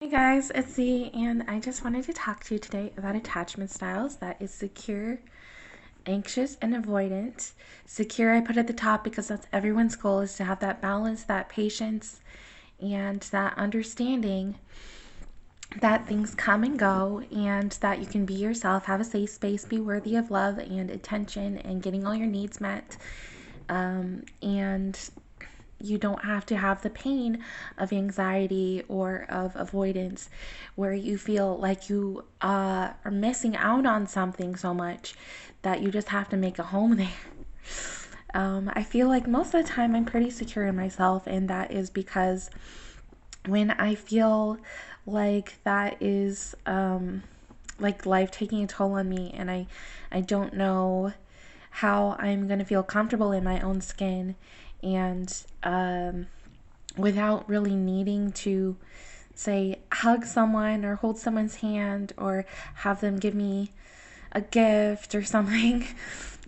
Hey guys, it's Z, and I just wanted to talk to you today about attachment styles. That is secure, anxious, and avoidant. Secure, I put at the top because that's everyone's goal, is to have that balance, that patience, and that understanding that things come and go, and that you can be yourself, have a safe space, be worthy of love and attention, and getting all your needs met. And you don't have to have the pain of anxiety or of avoidance where you feel like you are missing out on something so much that you just have to make a home there. I feel like most of the time I'm pretty secure in myself, and that is because when I feel like that is like life taking a toll on me, and I don't know how I'm going to feel comfortable in my own skin, and without really needing to say hug someone or hold someone's hand or have them give me a gift or something,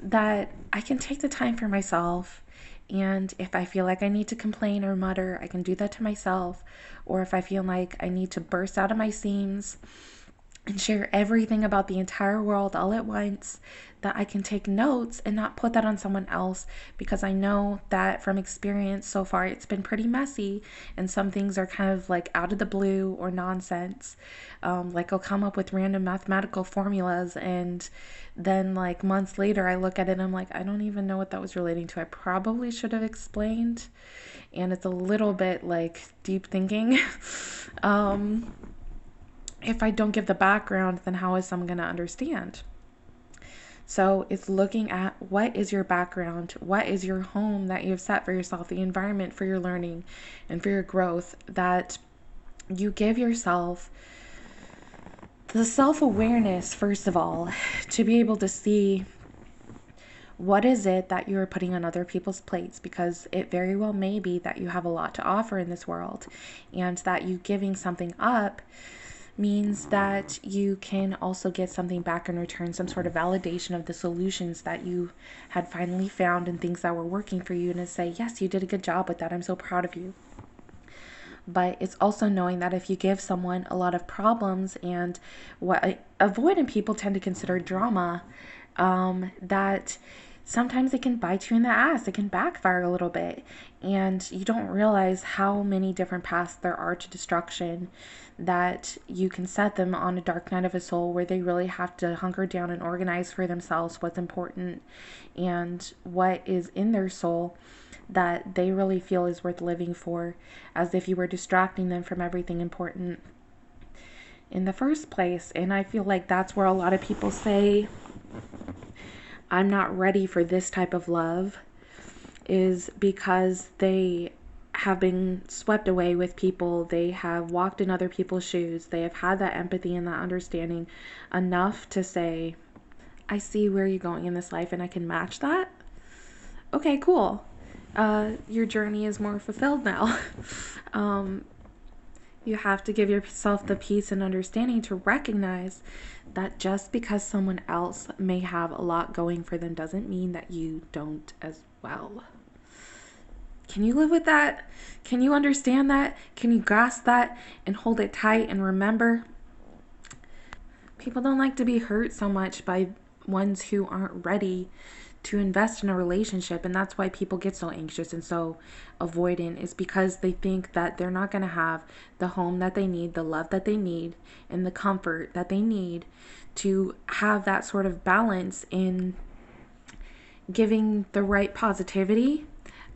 that I can take the time for myself. And if I feel like I need to complain or mutter, I can do that to myself. Or if I feel like I need to burst out of my seams and share everything about the entire world all at once, that I can take notes and not put that on someone else, because I know that from experience so far it's been pretty messy, and some things are kind of like out of the blue or nonsense. Like I'll come up with random mathematical formulas, and then like months later I look at it and I'm like, I don't even know what that was relating to. I probably should have explained. And it's a little bit like deep thinking. If I don't give the background, then how is someone going to understand? So it's looking at what is your background, what is your home that you have set for yourself, the environment for your learning and for your growth, that you give yourself the self-awareness, first of all, to be able to see what is it that you're putting on other people's plates, because it very well may be that you have a lot to offer in this world, and that you giving something up means that you can also get something back in return, some sort of validation of the solutions that you had finally found and things that were working for you, and to say, yes, you did a good job with that. I'm so proud of you. But it's also knowing that if you give someone a lot of problems and what avoidant people tend to consider drama, that sometimes it can bite you in the ass. It can backfire a little bit. And you don't realize how many different paths there are to destruction, that you can set them on a dark night of a soul where they really have to hunker down and organize for themselves what's important and what is in their soul that they really feel is worth living for, as if you were distracting them from everything important in the first place. And I feel like that's where a lot of people say, I'm not ready for this type of love, is because they have been swept away with people. They have walked in other people's shoes. They have had that empathy and that understanding enough to say, I see where you're going in this life and I can match that. Okay, cool. Your journey is more fulfilled now. um, you have to give yourself the peace and understanding to recognize that just because someone else may have a lot going for them doesn't mean that you don't as well. Can you live with that? Can you understand that? Can you grasp that and hold it tight and remember? People don't like to be hurt so much by ones who aren't ready to invest in a relationship, and that's why people get so anxious and so avoidant, is because they think that they're not going to have the home that they need, the love that they need, and the comfort that they need to have that sort of balance in giving the right positivity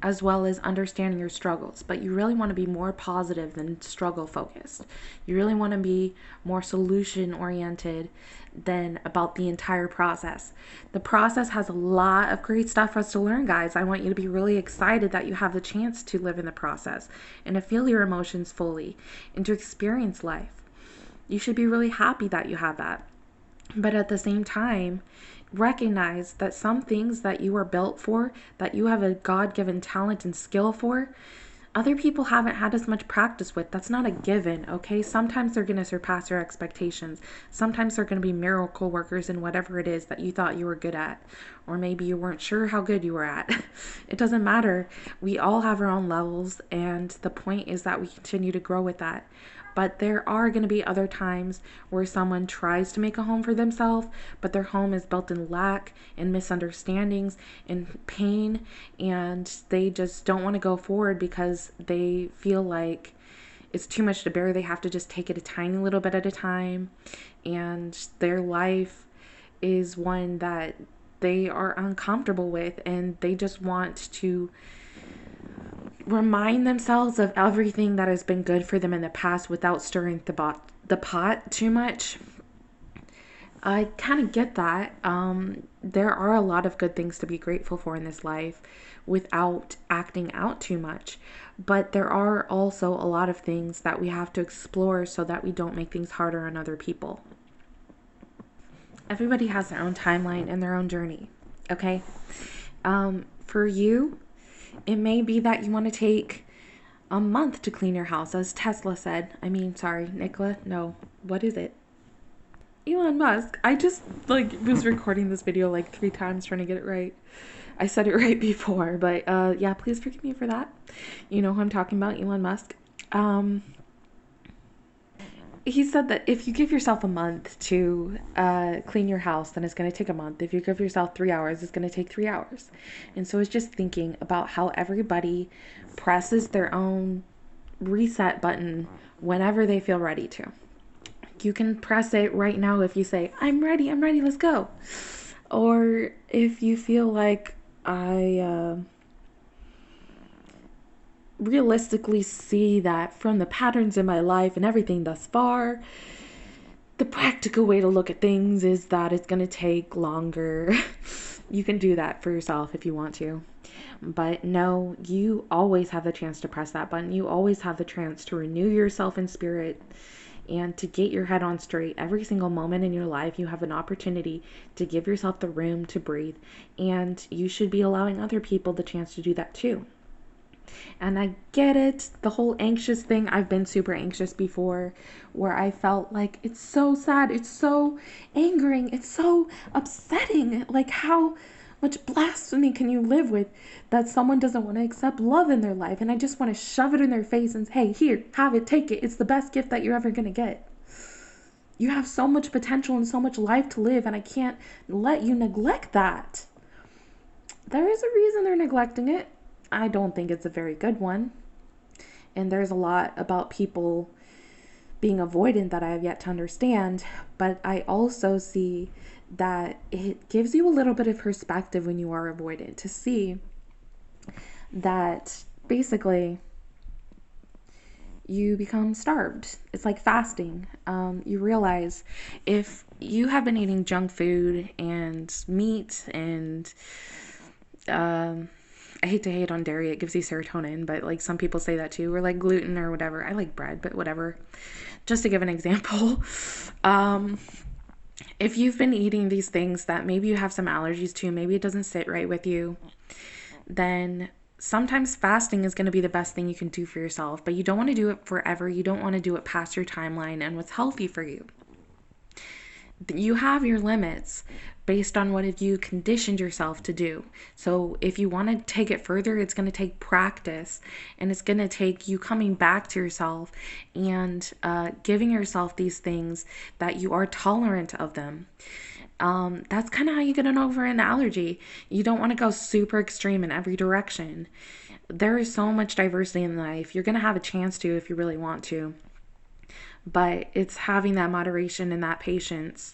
as well as understanding your struggles. But you really want to be more positive than struggle focused. You really want to be more solution oriented than about the entire process. The process has a lot of great stuff for us to learn, guys. I want you to be really excited that you have the chance to live in the process and to feel your emotions fully and to experience life. You should be really happy that you have that. But at the same time, recognize that some things that you are built for, that you have a God-given talent and skill for, other people haven't had as much practice with. That's not a given, okay? Sometimes they're going to surpass your expectations. Sometimes they're going to be miracle workers in whatever it is that you thought you were good at. Or maybe you weren't sure how good you were at. It doesn't matter. We all have our own levels, and the point is that we continue to grow with that. But there are going to be other times where someone tries to make a home for themselves, but their home is built in lack and misunderstandings and pain, and they just don't want to go forward because they feel like it's too much to bear. They have to just take it a tiny little bit at a time, and their life is one that they are uncomfortable with, and they just want to remind themselves of everything that has been good for them in the past without stirring the pot too much. I kind of get that. There are a lot of good things to be grateful for in this life without acting out too much. But there are also a lot of things that we have to explore so that we don't make things harder on other people. Everybody has their own timeline and their own journey, okay? For you, it may be that you want to take a month to clean your house, as Tesla said. Nikola. No, what is it? Elon Musk. I just was recording this video 3 times trying to get it right. I said it right before, but yeah, please forgive me for that. You know who I'm talking about, Elon Musk. He said that if you give yourself a month to clean your house, then it's going to take a month. If you give yourself 3 hours, it's going to take 3 hours. And so I was just thinking about how everybody presses their own reset button whenever they feel ready to. You can press it right now if you say, I'm ready, let's go. Or if you feel like I realistically see that from the patterns in my life and everything thus far, the practical way to look at things is that it's going to take longer. You can do that for yourself if you want to. But no, you always have the chance to press that button. You always have the chance to renew yourself in spirit and to get your head on straight. Every single moment in your life, you have an opportunity to give yourself the room to breathe. And you should be allowing other people the chance to do that too. And I get it, the whole anxious thing. I've been super anxious before, where I felt like it's so sad, it's so angering, it's so upsetting. Like, how much blasphemy can you live with that someone doesn't want to accept love in their life? And I just want to shove it in their face and say, hey, here, have it, take it. It's the best gift that you're ever going to get. You have so much potential and so much life to live, and I can't let you neglect that. There is a reason they're neglecting it. I don't think it's a very good one. And there's a lot about people being avoidant that I have yet to understand. But I also see that it gives you a little bit of perspective when you are avoidant, to see that basically you become starved. It's like fasting. You realize if you have been eating junk food and meat and I hate to hate on dairy, it gives you serotonin, but some people say that too, or gluten or whatever. I like bread, but whatever. Just to give an example, if you've been eating these things that maybe you have some allergies to, maybe it doesn't sit right with you, then sometimes fasting is going to be the best thing you can do for yourself, but you don't want to do it forever. You don't want to do it past your timeline and what's healthy for you. You have your limits based on what you conditioned yourself to do. So if you want to take it further, it's going to take practice, and it's going to take you coming back to yourself and giving yourself these things that you are tolerant of them. That's kind of how you get over an allergy. You don't want to go super extreme in every direction. There is so much diversity in life. You're going to have a chance to if you really want to. But it's having that moderation and that patience,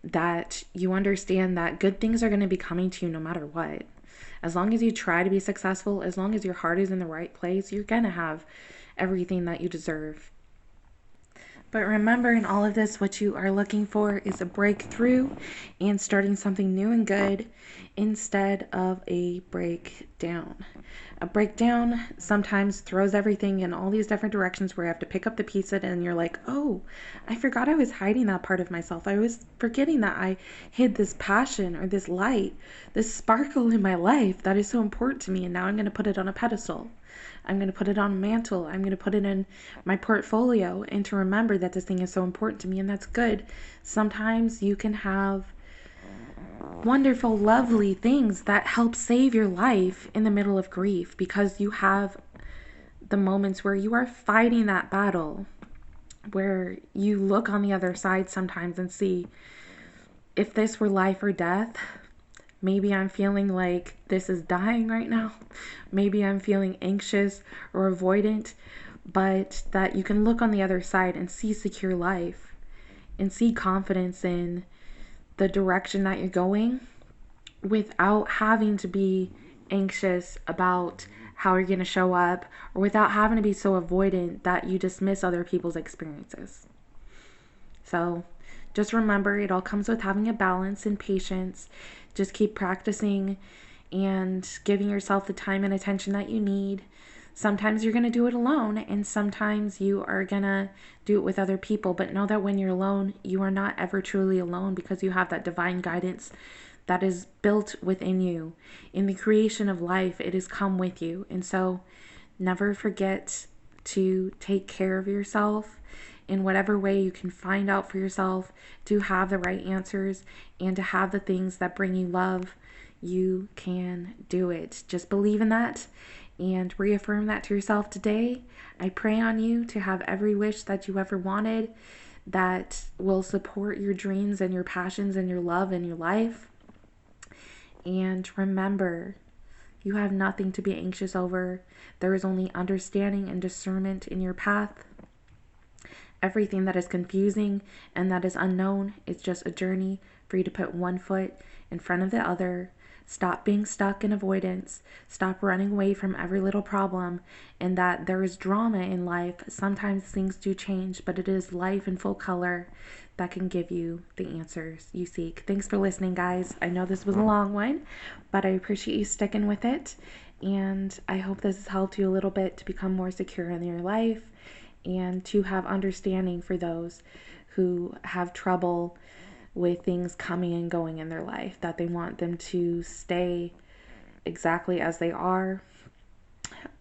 that you understand that good things are going to be coming to you no matter what. As long as you try to be successful, as long as your heart is in the right place, you're going to have everything that you deserve. But remember, in all of this, what you are looking for is a breakthrough and starting something new and good instead of a breakdown. A breakdown sometimes throws everything in all these different directions where you have to pick up the pieces and you're like, oh, I forgot I was hiding that part of myself. I was forgetting that I hid this passion or this light, this sparkle in my life that is so important to me, and now I'm going to put it on a pedestal. I'm going to put it on a mantle. I'm going to put it in my portfolio, and to remember that this thing is so important to me, and that's good. Sometimes you can have wonderful, lovely things that help save your life in the middle of grief, because you have the moments where you are fighting that battle where you look on the other side sometimes and see, if this were life or death, maybe I'm feeling like this is dying right now. Maybe I'm feeling anxious or avoidant, but that you can look on the other side and see secure life and see confidence in the direction that you're going without having to be anxious about how you're going to show up, or without having to be so avoidant that you dismiss other people's experiences. So just remember, it all comes with having a balance and patience. Just keep practicing and giving yourself the time and attention that you need. Sometimes you're going to do it alone, and sometimes you are going to do it with other people. But know that when you're alone, you are not ever truly alone, because you have that divine guidance that is built within you. In the creation of life, it has come with you. And so never forget to take care of yourself in whatever way you can find out for yourself, to have the right answers and to have the things that bring you love. You can do it. Just believe in that and reaffirm that to yourself today. I pray on you to have every wish that you ever wanted, that will support your dreams and your passions and your love in your life. And remember, you have nothing to be anxious over. There is only understanding and discernment in your path. Everything that is confusing and that is unknown is just a journey for you to put one foot in front of the other. Stop being stuck in avoidance. Stop running away from every little problem, and that there is drama in life. Sometimes things do change, but it is life in full color that can give you the answers you seek. Thanks for listening, guys. I know this was a long one, but I appreciate you sticking with it. And I hope this has helped you a little bit to become more secure in your life and to have understanding for those who have trouble with things coming and going in their life, that they want them to stay exactly as they are,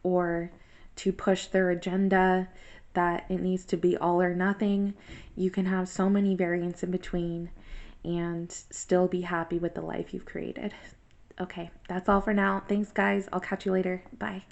or to push their agenda, that it needs to be all or nothing. You can have so many variants in between and still be happy with the life you've created. Okay, that's all for now. Thanks, guys. I'll catch you later. Bye.